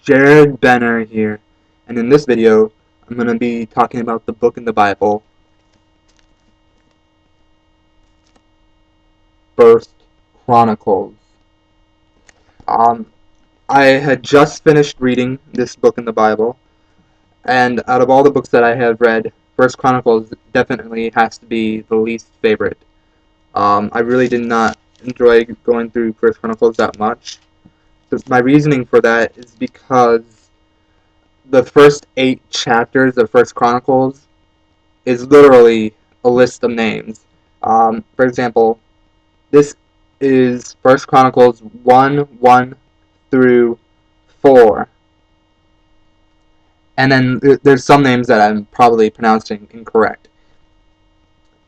Jared Benner here, and in this video, I'm going to be talking about the book in the Bible, First Chronicles. Um, I had just finished reading this book in the Bible, and out of all the books that I have read, First Chronicles definitely has to be the least favorite. I really did not enjoy going through First Chronicles that much. My reasoning for that is because the first 8 chapters of First Chronicles is literally a list of names. For example, this is First Chronicles 1 through 4. And then there's some names that I'm probably pronouncing incorrect.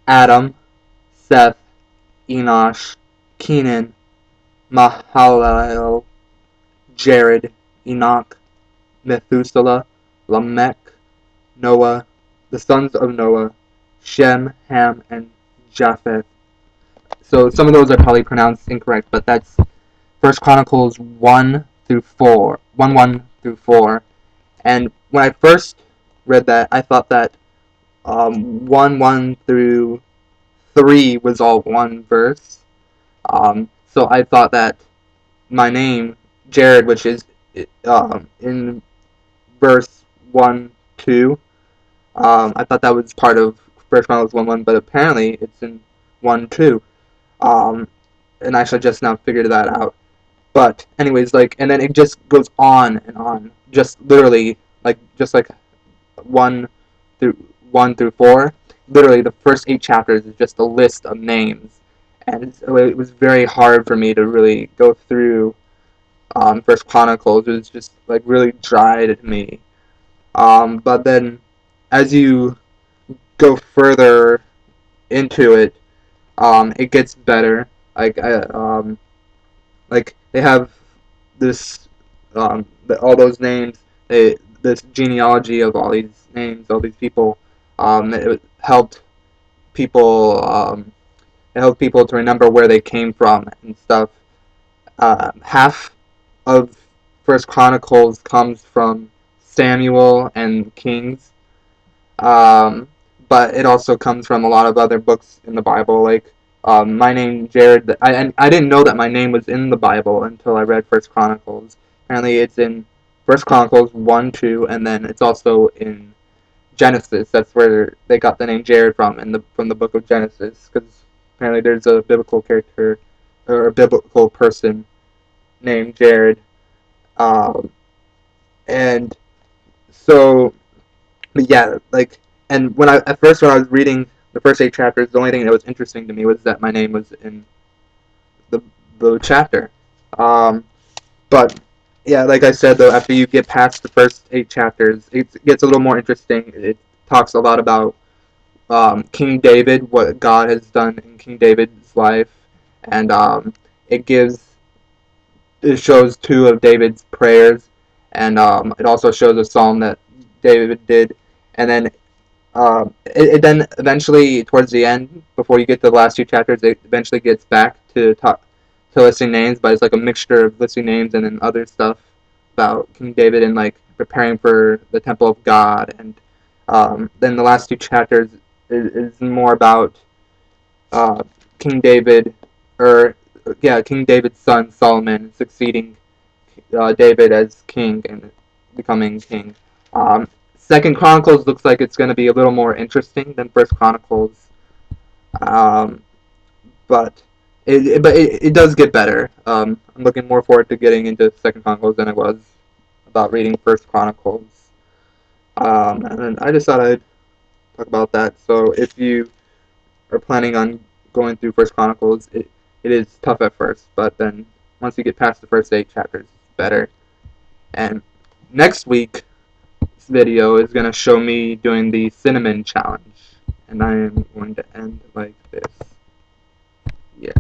Adam, Seth, Enosh, Kenan, Mahalalel, Jared, Enoch, Methuselah, Lamech, Noah, the sons of Noah, Shem, Ham, and Japheth. So some of those are probably pronounced incorrect, but that's First Chronicles 1 through 4. 1 through 4. And when I first read that, I thought that 1 through 3 was all one verse. So I thought that my name, Jared, which is in verse 1, 2, I thought that was part of First Chronicles 1, but apparently it's in 1, 2. And I should just now figure that out. But anyways, and then it just goes on and on, just literally, just like 1 through 4. Literally, the first 8 chapters is just a list of names, and it was very hard for me to really go through First Chronicles. It was just really dry to me. But then, as you go further into it, it gets better. They have this, all those names, this genealogy of all these names, all these people. It helped people. It helped people to remember where they came from and stuff. Half of First Chronicles comes from Samuel and Kings, but it also comes from a lot of other books in the Bible, my name, Jared. I didn't know that my name was in the Bible until I read First Chronicles. Apparently, it's in First Chronicles 1, 2, and then it's also in Genesis. That's where they got the name Jared from the book of Genesis, because apparently there's a biblical character or a biblical person named Jared, and so, but yeah, and when I was reading the first 8 chapters, the only thing that was interesting to me was that my name was in the chapter. But yeah, like I said, though, after you get past the first 8 chapters, it gets a little more interesting. It talks a lot about King David, what God has done in King David's life, and it shows 2 of David's prayers, and it also shows a psalm that David did, and then it then eventually, towards the end, before you get to the last 2 chapters, it eventually gets back to listing names, but it's like a mixture of listing names and then other stuff about King David and preparing for the temple of God, and then the last 2 chapters is more about King David, King David's son Solomon succeeding David as king and becoming king. Second Chronicles looks like it's going to be a little more interesting than First Chronicles, but it does get better. I'm looking more forward to getting into Second Chronicles than I was about reading First Chronicles. And I just thought I'd talk about that. So if you are planning on going through First Chronicles, it is tough at first, but then once you get past the first 8 chapters, it's better. And next week's video is going to show me doing the cinnamon challenge, and I am going to end like this. Yeah.